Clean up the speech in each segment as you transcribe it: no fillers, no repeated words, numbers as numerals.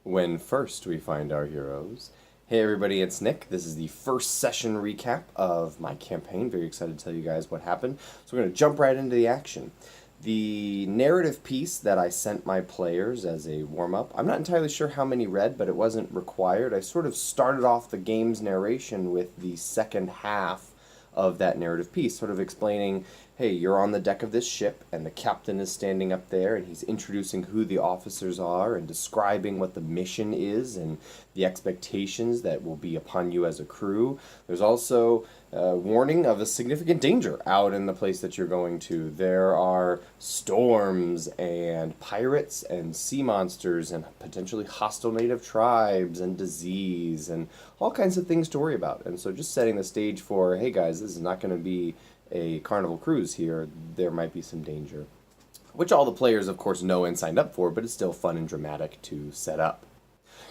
When first we find our heroes. Hey everybody, it's Nick. This is the first session recap of my campaign. Very excited to tell you guys what happened. So we're going to jump right into the action. The narrative piece that I sent my players as a warm-up, I'm not entirely sure how many read, but it wasn't required. I sort of started off the game's narration with the second half of that narrative piece, sort of explaining, hey, you're on the deck of this ship, and the captain is standing up there, and he's introducing who the officers are and describing what the mission is and the expectations that will be upon you as a crew. There's also a warning of a significant danger out in the place that you're going to. There are storms and pirates and sea monsters and potentially hostile native tribes and disease and all kinds of things to worry about. And so just setting the stage for, hey guys, this is not going to be a carnival cruise here. There might be some danger. Which all the players, of course, know and signed up for, but it's still fun and dramatic to set up.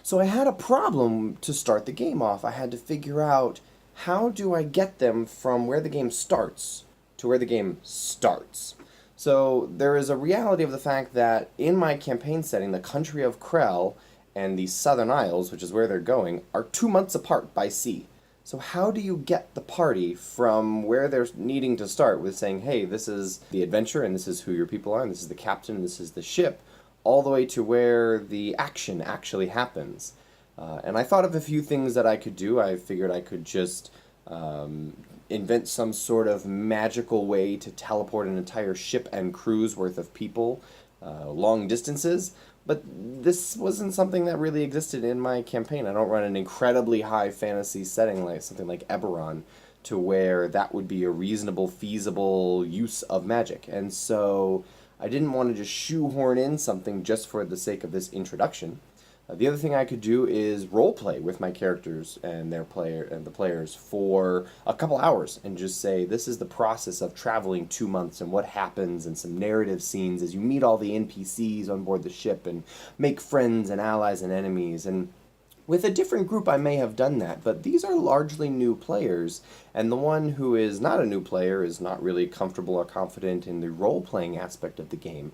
So I had a problem to start the game off. I had to figure out, how do I get them from where the game starts to where the game starts? So there is a reality of the fact that in my campaign setting, the country of Krell and the Southern Isles, which is where they're going, are 2 months apart by sea. So how do you get the party from where they're needing to start with saying, hey, this is the adventure and this is who your people are and this is the captain and this is the ship, all the way to where the action actually happens? And I thought of a few things that I could do. I figured I could just invent some sort of magical way to teleport an entire ship and crew's worth of people long distances. But this wasn't something that really existed in my campaign. I don't run an incredibly high fantasy setting like something like Eberron, to where that would be a reasonable, feasible use of magic. And so I didn't want to just shoehorn in something just for the sake of this introduction. The other thing I could do is role play with my characters and the players for a couple hours and just say, this is the process of traveling 2 months and what happens, and some narrative scenes as you meet all the NPCs on board the ship and make friends and allies and enemies. And with a different group I may have done that, but these are largely new players, and the one who is not a new player is not really comfortable or confident in the role-playing aspect of the game.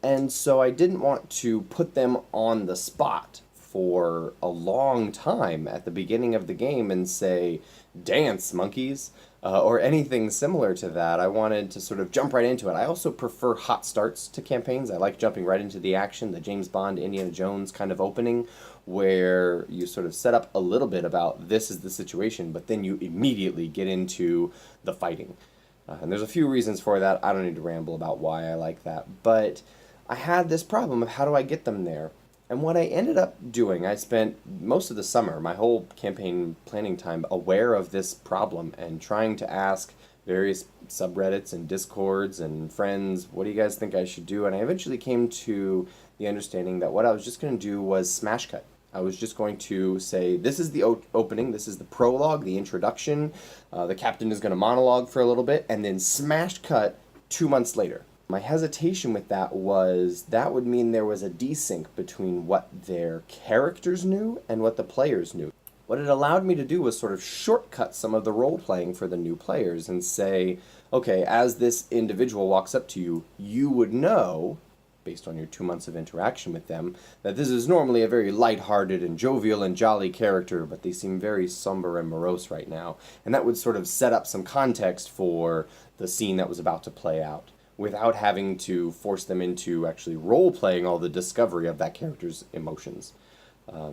And so I didn't want to put them on the spot for a long time at the beginning of the game and say, dance, monkeys, or anything similar to that. I wanted to sort of jump right into it. I also prefer hot starts to campaigns. I like jumping right into the action, the James Bond, Indiana Jones kind of opening, where you sort of set up a little bit about this is the situation, but then you immediately get into the fighting. And there's a few reasons for that. I don't need to ramble about why I like that, but I had this problem of how do I get them there. And what I ended up doing, I spent most of the summer, my whole campaign planning time, aware of this problem and trying to ask various subreddits and discords and friends, what do you guys think I should do? And I eventually came to the understanding that what I was just going to do was smash cut. I was just going to say, this is the opening, this is the prologue, the introduction, the captain is going to monologue for a little bit, and then smash cut 2 months later. My hesitation with that was that would mean there was a desync between what their characters knew and what the players knew. What it allowed me to do was sort of shortcut some of the role-playing for the new players and say, okay, as this individual walks up to you, you would know, based on your 2 months of interaction with them, that this is normally a very lighthearted and jovial and jolly character, but they seem very somber and morose right now. And that would sort of set up some context for the scene that was about to play out, without having to force them into actually role-playing all the discovery of that character's emotions.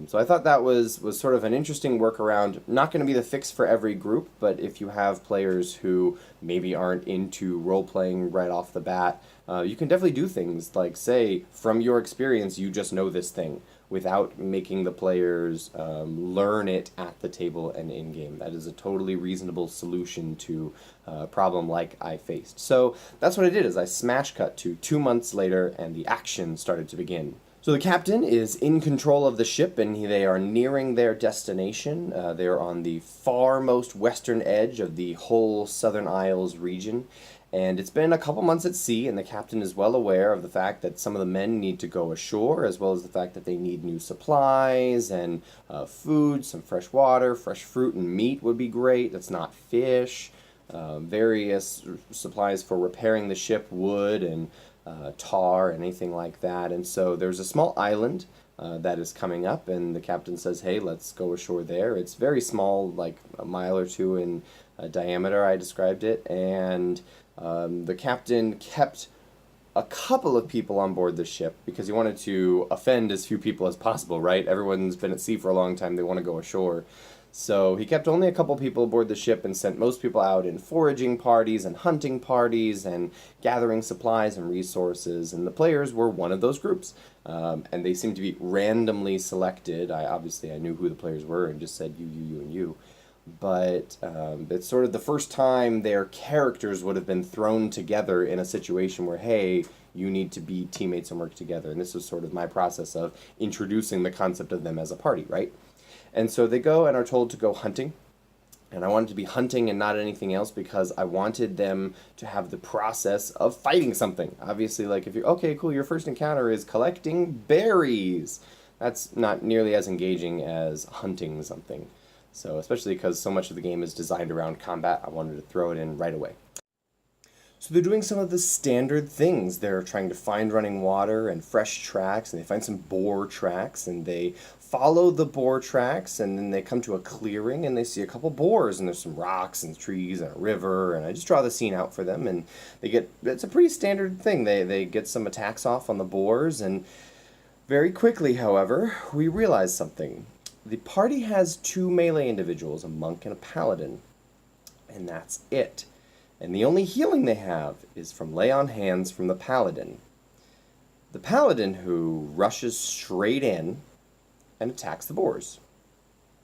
So I thought that was sort of an interesting workaround. Not going to be the fix for every group, but if you have players who maybe aren't into role-playing right off the bat, you can definitely do things like, say, from your experience, you just know this thing, without making the players learn it at the table and in-game. That is a totally reasonable solution to a problem like I faced. So that's what I did, is I smash cut to 2 months later, and the action started to begin. So the captain is in control of the ship, and they are nearing their destination. They're on the farmost western edge of the whole Southern Isles region. And it's been a couple months at sea, and the captain is well aware of the fact that some of the men need to go ashore, as well as the fact that they need new supplies and food, some fresh water, fresh fruit and meat would be great. That's not fish. Various supplies for repairing the ship, wood and tar, anything like that. And so there's a small island that is coming up, and the captain says, hey, let's go ashore there. It's very small, like a mile or two in diameter, I described it, and the captain kept a couple of people on board the ship because he wanted to offend as few people as possible, right? Everyone's been at sea for a long time, they want to go ashore. So he kept only a couple people aboard the ship and sent most people out in foraging parties and hunting parties and gathering supplies and resources, and the players were one of those groups. And they seemed to be randomly selected. I knew who the players were and just said you, and you. But it's sort of the first time their characters would have been thrown together in a situation where, hey, you need to be teammates and work together. And this was sort of my process of introducing the concept of them as a party, right? And so they go and are told to go hunting. And I wanted to be hunting and not anything else because I wanted them to have the process of fighting something. Obviously, like if you're, okay, cool, your first encounter is collecting berries. That's not nearly as engaging as hunting something. So especially because so much of the game is designed around combat, I wanted to throw it in right away. So they're doing some of the standard things. They're trying to find running water and fresh tracks, and they find some boar tracks, and they follow the boar tracks, and then they come to a clearing, and they see a couple boars, and there's some rocks and trees and a river, and I just draw the scene out for them, and it's a pretty standard thing. They get some attacks off on the boars, and very quickly, however, we realize something. The party has two melee individuals, a monk and a paladin, and that's it. And the only healing they have is from lay on hands from the paladin. The paladin who rushes straight in and attacks the boars.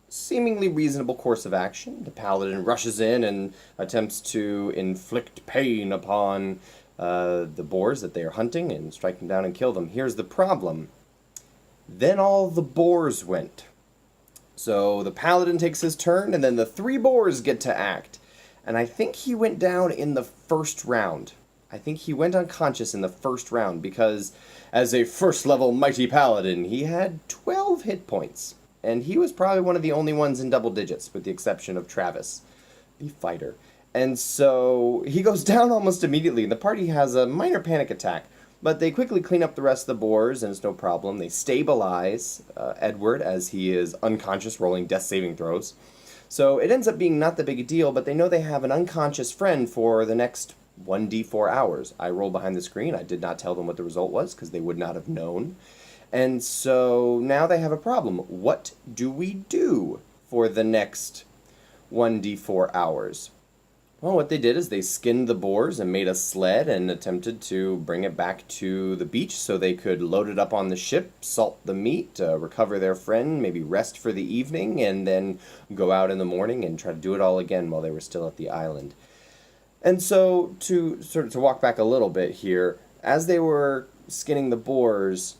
Seemingly reasonable course of action. The paladin rushes in and attempts to inflict pain upon the boars that they are hunting and strike them down and kill them. Here's the problem. Then all the boars went. So the paladin takes his turn, and then the three boars get to act. And I think he went down in the first round. I think he went unconscious in the first round because as a first-level mighty paladin, he had 12 hit points. And he was probably one of the only ones in double digits, with the exception of Travis, the fighter. And so he goes down almost immediately. The party has a minor panic attack, but they quickly clean up the rest of the boars, and it's no problem. They stabilize Edward as he is unconscious, rolling death saving throws. So it ends up being not that big a deal, but they know they have an unconscious friend for the next 1d4 hours. I rolled behind the screen. I did not tell them what the result was because they would not have known. And so now they have a problem. What do we do for the next 1d4 hours? Well, what they did is they skinned the boars and made a sled and attempted to bring it back to the beach so they could load it up on the ship, salt the meat, recover their friend, maybe rest for the evening, and then go out in the morning and try to do it all again while they were still at the island. And so, to walk back a little bit here, as they were skinning the boars,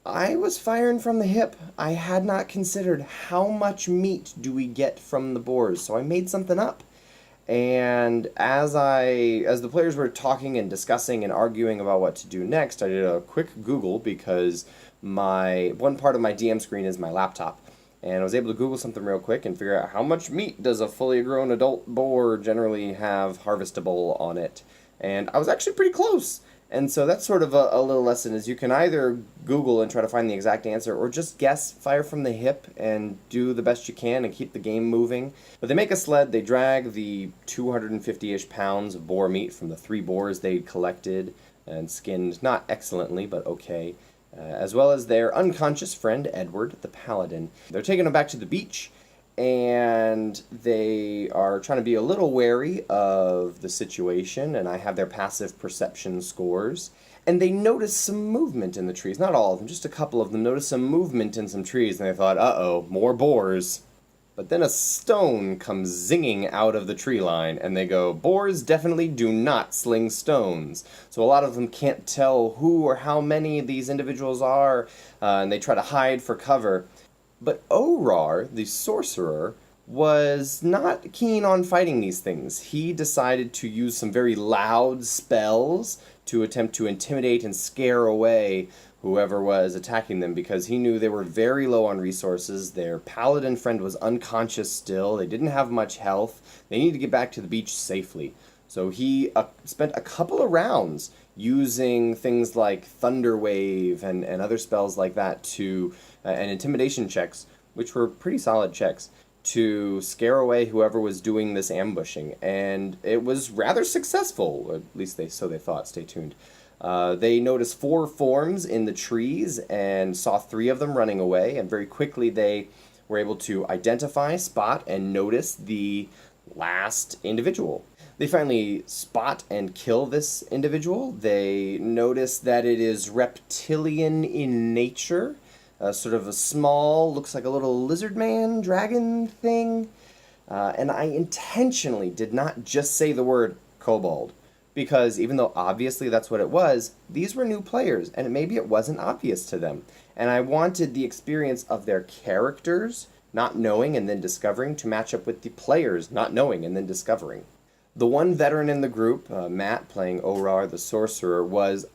I was firing from the hip. I had not considered how much meat do we get from the boars, so I made something up. And as the players were talking and discussing and arguing about what to do next, I did a quick Google because one part of my DM screen is my laptop. And I was able to Google something real quick and figure out how much meat does a fully grown adult boar generally have harvestable on it. And I was actually pretty close. And so that's sort of a little lesson is you can either Google and try to find the exact answer or just guess, fire from the hip, and do the best you can and keep the game moving. But they make a sled, they drag the 250-ish pounds of boar meat from the 3 boars they'd collected and skinned, not excellently, but okay, as well as their unconscious friend, Edward, the paladin. They're taking them back to the beach, and they are trying to be a little wary of the situation, and I have their passive perception scores. And they notice some movement in the trees. Not all of them, just a couple of them notice some movement in some trees, and they thought, uh-oh, more boars. But then a stone comes zinging out of the tree line, and they go, boars definitely do not sling stones. So a lot of them can't tell who or how many these individuals are, and they try to hide for cover. But Orar, the sorcerer, was not keen on fighting these things. He decided to use some very loud spells to attempt to intimidate and scare away whoever was attacking them because he knew they were very low on resources. Their paladin friend was unconscious still. They didn't have much health. They needed to get back to the beach safely. So he spent a couple of rounds using things like Thunder Wave and other spells like that to and intimidation checks, which were pretty solid checks, to scare away whoever was doing this ambushing, and it was rather successful, or at least they thought. Stay tuned. They noticed 4 forms in the trees and saw 3 of them running away, and very quickly they were able to identify, spot, and notice the last individual. They finally spot and kill this individual. They notice that it is reptilian in nature, sort of a small, looks like a little lizard man, dragon thing. And I intentionally did not just say the word kobold, because even though obviously that's what it was, these were new players, and maybe it wasn't obvious to them. And I wanted the experience of their characters not knowing and then discovering to match up with the players not knowing and then discovering. The one veteran in the group, Matt, playing Orar the Sorcerer, was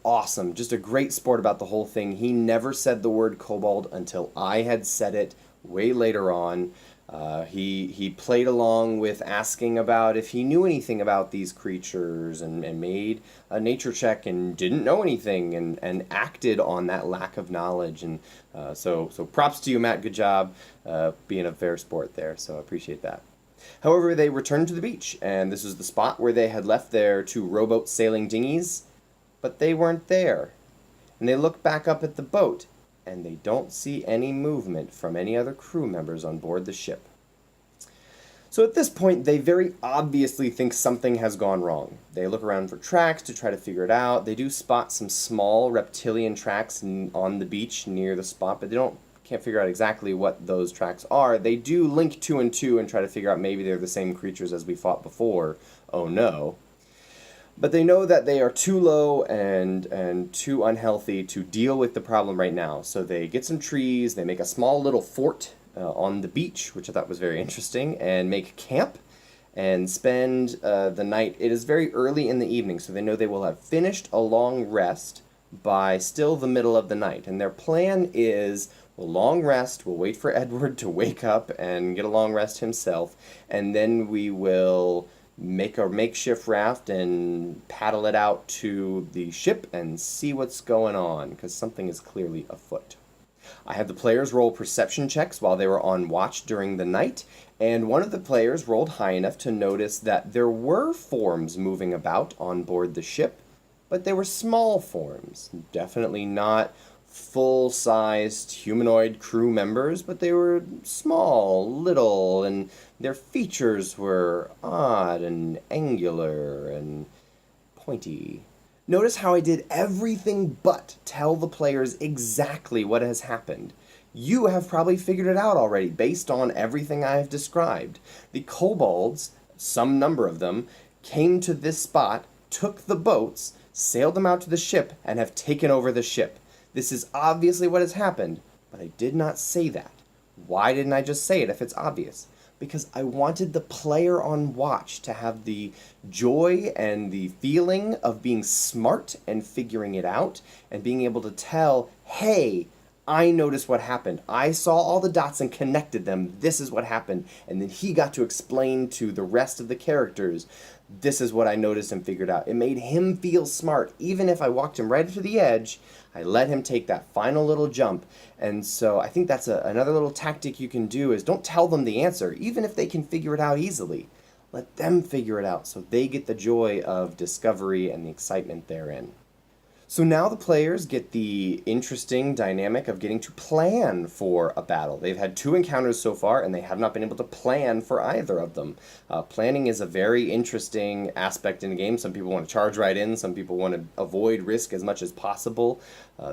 awesome. Just a great sport about the whole thing. He never said the word kobold until I had said it way later on. He played along with asking about if he knew anything about these creatures and made a nature check and didn't know anything and acted on that lack of knowledge. And so props to you, Matt. Good job being a fair sport there. So I appreciate that. However, they returned to the beach, and this was the spot where they had left their 2 rowboat sailing dinghies, but they weren't there. And they look back up at the boat, and they don't see any movement from any other crew members on board the ship. So at this point, they very obviously think something has gone wrong. They look around for tracks to try to figure it out. They do spot some small reptilian tracks on the beach near the spot, but they can't figure out exactly what those tracks are. They do link 2 and 2 and try to figure out maybe they're the same creatures as we fought before. Oh no. But they know that they are too low and too unhealthy to deal with the problem right now. So they get some trees, they make a small little fort on the beach, which I thought was very interesting, and make camp and spend the night. It is very early in the evening, so they know they will have finished a long rest by still the middle of the night. And their plan is, we'll long rest, we'll wait for Edward to wake up and get a long rest himself, and then we will make a makeshift raft and paddle it out to the ship and see what's going on, because something is clearly afoot. I had the players roll perception checks while they were on watch during the night, and one of the players rolled high enough to notice that there were forms moving about on board the ship, but they were small forms, definitely not full-sized humanoid crew members, but they were small, little, and their features were odd and angular and pointy. Notice how I did everything but tell the players exactly what has happened. You have probably figured it out already based on everything I have described. The kobolds, some number of them, came to this spot, took the boats, sailed them out to the ship, and have taken over the ship. This is obviously what has happened, but I did not say that. Why didn't I just say it if it's obvious? Because I wanted the player on watch to have the joy and the feeling of being smart and figuring it out and being able to tell, hey, I noticed what happened. I saw all the dots and connected them. This is what happened. And then he got to explain to the rest of the characters, this is what I noticed and figured out. It made him feel smart. Even if I walked him right to the edge, I let him take that final little jump. And so I think that's another little tactic you can do is don't tell them the answer, even if they can figure it out easily. Let them figure it out so they get the joy of discovery and the excitement therein. So now the players get the interesting dynamic of getting to plan for a battle. They've had 2 encounters so far, and they have not been able to plan for either of them. Planning is a very interesting aspect in the game. Some people want to charge right in. Some people want to avoid risk as much as possible.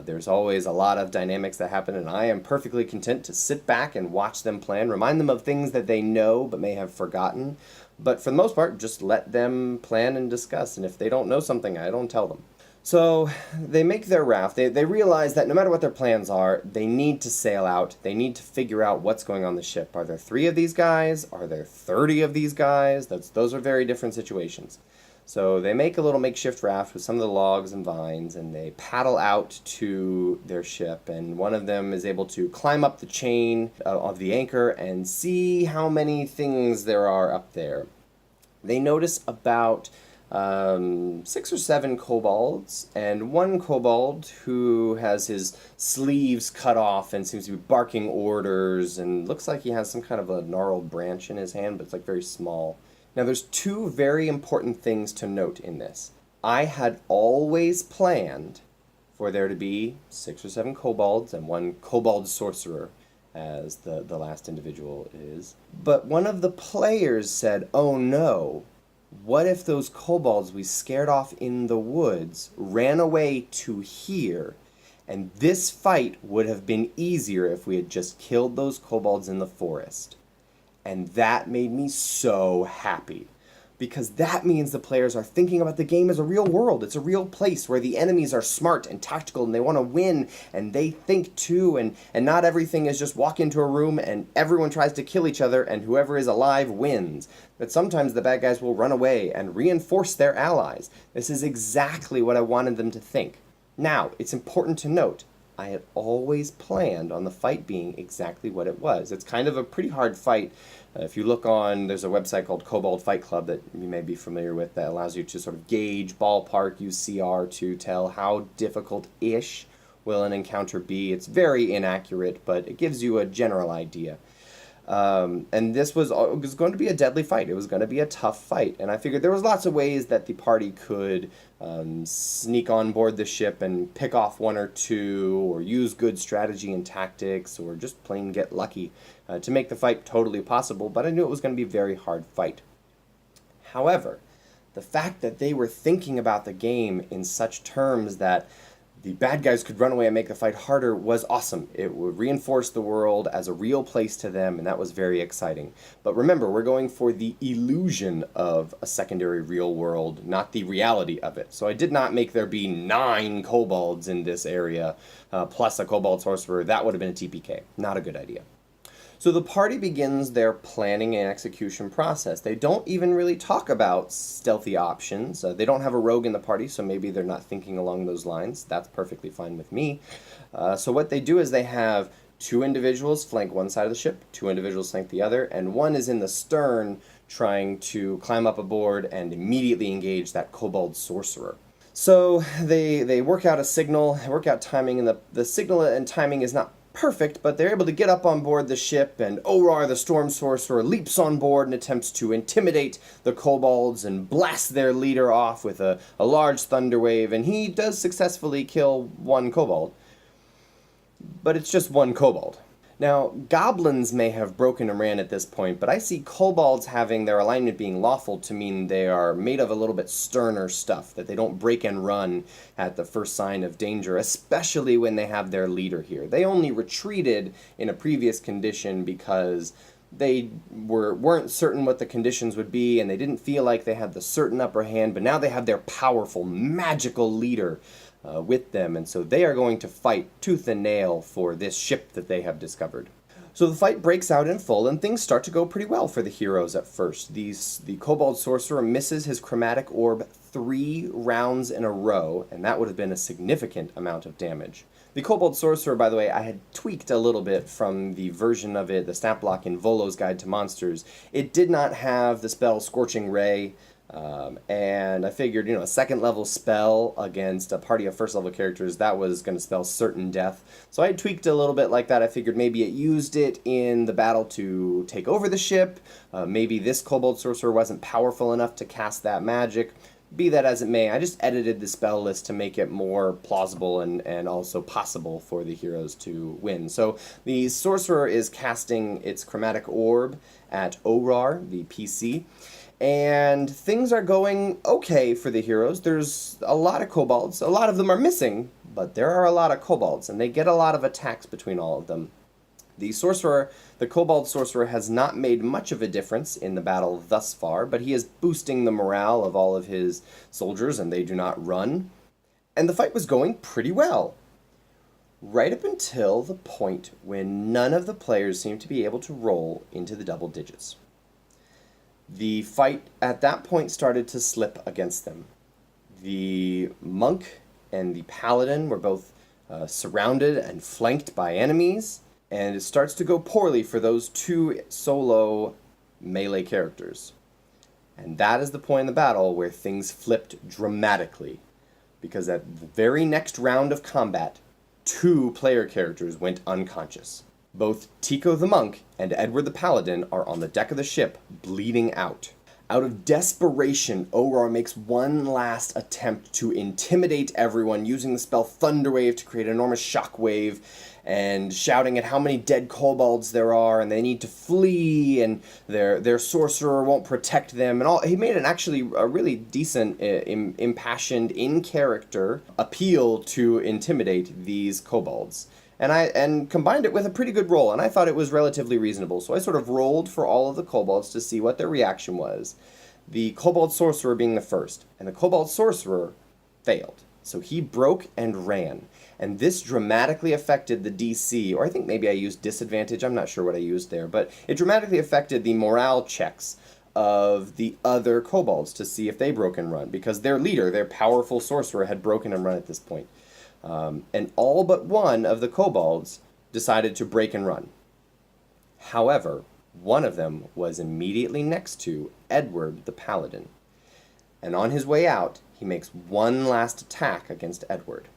There's always a lot of dynamics that happen, and I am perfectly content to sit back and watch them plan, remind them of things that they know but may have forgotten. But for the most part, just let them plan and discuss, and if they don't know something, I don't tell them. So they make their raft. They realize that no matter what their plans are, they need to sail out. They need to figure out what's going on the ship. Are there 3 of these guys? Are there 30 of these guys? Those are very different situations. So they make a little makeshift raft with some of the logs and vines, and they paddle out to their ship. And one of them is able to climb up the chain of the anchor and see how many things there are up there. They notice about 6 or 7 kobolds, and one kobold who has his sleeves cut off and seems to be barking orders, and looks like he has some kind of a gnarled branch in his hand, but it's like very small. Now, there's 2 very important things to note in this. I had always planned for there to be 6 or 7 kobolds and 1 kobold sorcerer, as the last individual is. But one of the players said, "Oh no, what if those kobolds we scared off in the woods ran away to here, and this fight would have been easier if we had just killed those kobolds in the forest?" And that made me so happy, because that means the players are thinking about the game as a real world. It's a real place where the enemies are smart and tactical and they want to win, and they think too, and not everything is just walk into a room and everyone tries to kill each other and whoever is alive wins. But sometimes the bad guys will run away and reinforce their allies. This is exactly what I wanted them to think. Now, it's important to note, I had always planned on the fight being exactly what it was. It's kind of a pretty hard fight. If you look on, there's a website called Kobold Fight Club that you may be familiar with that allows you to sort of gauge, ballpark, use CR to tell how difficult-ish will an encounter be. It's very inaccurate, but it gives you a general idea. And this was going to be a deadly fight. It was going to be a tough fight. And I figured there was lots of ways that the party could sneak on board the ship and pick off 1 or 2, or use good strategy and tactics, or just plain get lucky to make the fight totally possible. But I knew it was going to be a very hard fight. However, the fact that they were thinking about the game in such terms that the bad guys could run away and make the fight harder was awesome. It would reinforce the world as a real place to them, and that was very exciting. But remember, we're going for the illusion of a secondary real world, not the reality of it. So I did not make there be 9 kobolds in this area, plus a kobold sorcerer. That would have been a TPK. Not a good idea. So the party begins their planning and execution process. They don't even really talk about stealthy options. They don't have a rogue in the party, so maybe they're not thinking along those lines. That's perfectly fine with me. So what they do is they have 2 individuals flank one side of the ship, 2 individuals flank the other, and one is in the stern trying to climb up aboard and immediately engage that kobold sorcerer. So they work out a signal, work out timing, and the signal and timing is not perfect, but they're able to get up on board the ship, and Orar, the storm sorcerer, leaps on board and attempts to intimidate the kobolds and blast their leader off with a large thunder wave, and he does successfully kill 1 kobold. But it's just 1 kobold. Now, goblins may have broken and ran at this point, but I see kobolds having their alignment being lawful to mean they are made of a little bit sterner stuff, that they don't break and run at the first sign of danger, especially when they have their leader here. They only retreated in a previous condition because they weren't certain what the conditions would be, and they didn't feel like they had the certain upper hand, but now they have their powerful, magical leader with them, and so they are going to fight tooth and nail for this ship that they have discovered. So the fight breaks out in full, and things start to go pretty well for the heroes at first. The kobold sorcerer misses his chromatic orb 3 rounds in a row, and that would have been a significant amount of damage. The kobold sorcerer, by the way, I had tweaked a little bit from the version of it, the stat block in Volo's Guide to Monsters. It did not have the spell Scorching Ray, and I figured, a 2nd level spell against a party of 1st level characters, that was going to spell certain death. So I tweaked a little bit like that. I figured maybe it used it in the battle to take over the ship. Maybe this kobold sorcerer wasn't powerful enough to cast that magic. Be that as it may, I just edited the spell list to make it more plausible and also possible for the heroes to win. So the sorcerer is casting its chromatic orb at Orar, the PC. And things are going okay for the heroes. There's a lot of kobolds. A lot of them are missing, but there are a lot of kobolds, and they get a lot of attacks between all of them. The kobold sorcerer, has not made much of a difference in the battle thus far, but he is boosting the morale of all of his soldiers, and they do not run. And the fight was going pretty well, right up until the point when none of the players seemed to be able to roll into the double digits. The fight at that point started to slip against them. The monk and the paladin were both surrounded and flanked by enemies, and it starts to go poorly for those 2 solo melee characters. And that is the point in the battle where things flipped dramatically. Because at the very next round of combat, 2 player characters went unconscious. Both Tico the Monk and Edward the Paladin are on the deck of the ship, bleeding out. Out of desperation, Auror makes one last attempt to intimidate everyone using the spell Thunderwave to create an enormous shockwave and shouting at how many dead kobolds there are and they need to flee and their sorcerer won't protect them and all. He made a really decent, impassioned, in-character appeal to intimidate these kobolds. And combined it with a pretty good roll, and I thought it was relatively reasonable. So I sort of rolled for all of the kobolds to see what their reaction was. The kobold sorcerer being the first, and the kobold sorcerer failed. So he broke and ran. And this dramatically affected the DC, or I think maybe I used disadvantage, I'm not sure what I used there, but it dramatically affected the morale checks of the other kobolds to see if they broke and run, because their leader, their powerful sorcerer, had broken and run at this point. And all but one of the kobolds decided to break and run. However, one of them was immediately next to Edward the Paladin. And on his way out, he makes one last attack against Edward.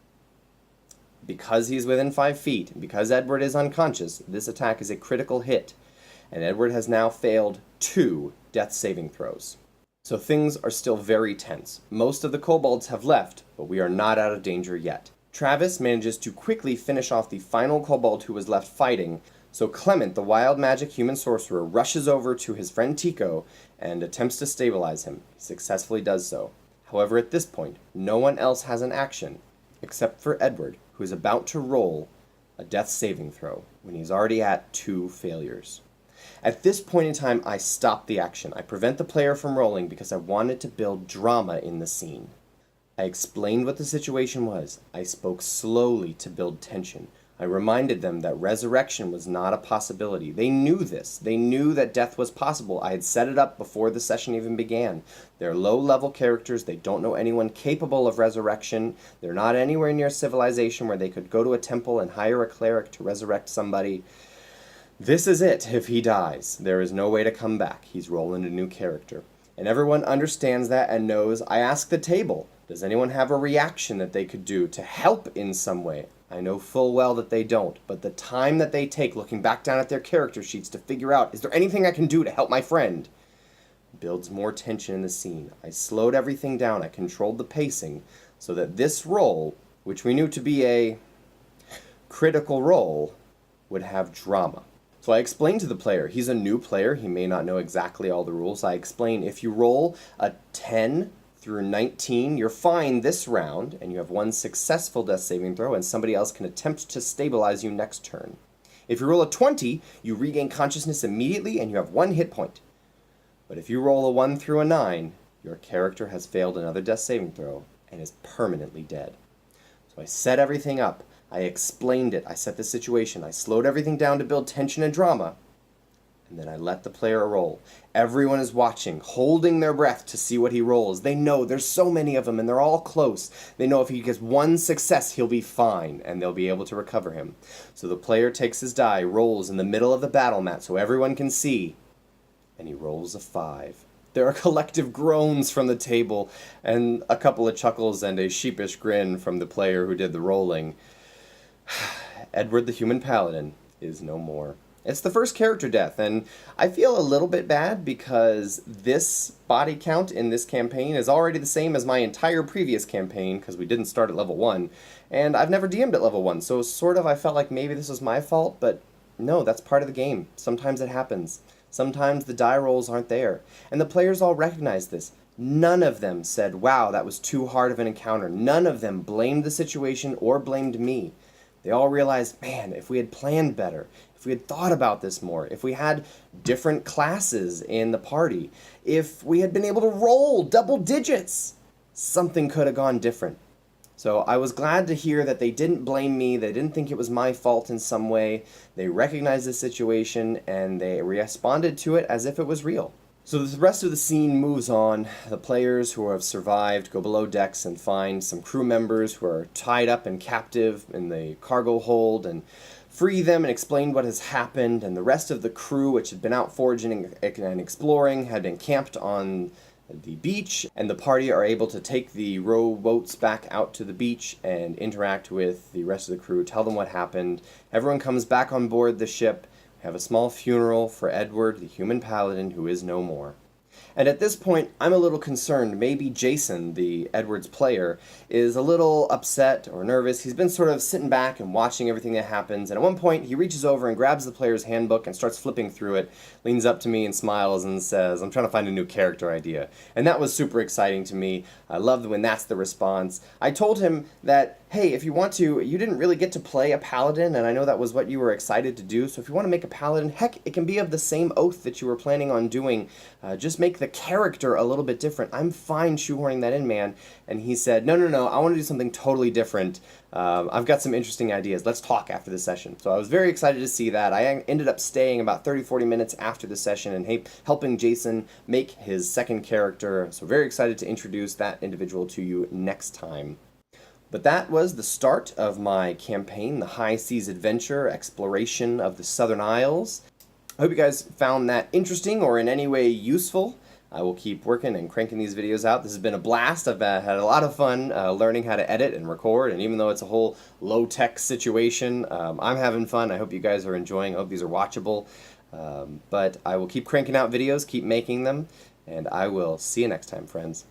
Because he's within 5 feet, and because Edward is unconscious, this attack is a critical hit. And Edward has now failed 2 death saving throws. So things are still very tense. Most of the kobolds have left, but we are not out of danger yet. Travis manages to quickly finish off the final kobold who was left fighting, so Clement, the wild magic human sorcerer, rushes over to his friend Tico and attempts to stabilize him. He successfully does so. However, at this point, no one else has an action, except for Edward, who is about to roll a death saving throw when he's already at 2 failures. At this point in time, I stop the action. I prevent the player from rolling because I wanted to build drama in the scene. I explained what the situation was. I spoke slowly to build tension. I reminded them that resurrection was not a possibility. They knew this. They knew that death was possible. I had set it up before the session even began. They're low-level characters. They don't know anyone capable of resurrection. They're not anywhere near civilization where they could go to a temple and hire a cleric to resurrect somebody. This is it. If he dies, there is no way to come back. He's rolling a new character. And everyone understands that and knows. I ask the table, does anyone have a reaction that they could do to help in some way? I know full well that they don't, but the time that they take looking back down at their character sheets to figure out, is there anything I can do to help my friend? Builds more tension in the scene. I slowed everything down. I controlled the pacing so that this roll, which we knew to be a critical roll, would have drama. So I explained to the player, he's a new player, he may not know exactly all the rules. I explain if you roll a 10 through 19, you're fine this round, and you have 1 successful death saving throw, and somebody else can attempt to stabilize you next turn. If you roll a 20, you regain consciousness immediately, and you have 1 hit point. But if you roll a 1 through a 9, your character has failed another death saving throw, and is permanently dead. So I set everything up. I explained it. I set the situation. I slowed everything down to build tension and drama. And then I let the player roll. Everyone is watching, holding their breath to see what he rolls. They know there's so many of them and they're all close. They know if he gets 1 success, he'll be fine and they'll be able to recover him. So the player takes his die, rolls in the middle of the battle mat so everyone can see, and he rolls a 5. There are collective groans from the table and a couple of chuckles and a sheepish grin from the player who did the rolling. Edward the Human Paladin is no more. It's the first character death, and I feel a little bit bad because this body count in this campaign is already the same as my entire previous campaign, because we didn't start at level 1, and I've never DM'd at level 1, so sort of I felt like maybe this was my fault, but no, that's part of the game. Sometimes it happens. Sometimes the die rolls aren't there, and the players all recognize this. None of them said, wow, that was too hard of an encounter. None of them blamed the situation or blamed me. They all realized, man, if we had planned better, if we had thought about this more, if we had different classes in the party, if we had been able to roll double digits, something could have gone different. So I was glad to hear that they didn't blame me, they didn't think it was my fault in some way, they recognized the situation, and they responded to it as if it was real. So the rest of the scene moves on. The players who have survived go below decks and find some crew members who are tied up and captive in the cargo hold and free them and explained what has happened, and the rest of the crew, which had been out foraging and exploring, had been camped on the beach, and the party are able to take the rowboats back out to the beach and interact with the rest of the crew, tell them what happened. Everyone comes back on board the ship, have a small funeral for Edward, the human paladin who is no more. And at this point, I'm a little concerned. Maybe Jason, the Edward's player, is a little upset or nervous. He's been sort of sitting back and watching everything that happens, and at one point he reaches over and grabs the player's handbook and starts flipping through it, leans up to me and smiles and says, "I'm trying to find a new character idea." And that was super exciting to me. I love when that's the response. I told him that, hey, if you want to, you didn't really get to play a paladin, and I know that was what you were excited to do, so if you want to make a paladin, heck, it can be of the same oath that you were planning on doing. Just make the character a little bit different. I'm fine shoehorning that in, man. And he said, no, I want to do something totally different. I've got some interesting ideas. Let's talk after the session. So I was very excited to see that. I ended up staying about 30-40 minutes after the session and helping Jason make his second character. So very excited to introduce that individual to you next time. But that was the start of my campaign, the High Seas Adventure, Exploration of the Southern Isles. I hope you guys found that interesting or in any way useful. I will keep working and cranking these videos out. This has been a blast. I've had a lot of fun learning how to edit and record, and even though it's a whole low-tech situation, I'm having fun. I hope you guys are enjoying. I hope these are watchable. But I will keep cranking out videos, keep making them, and I will see you next time, friends.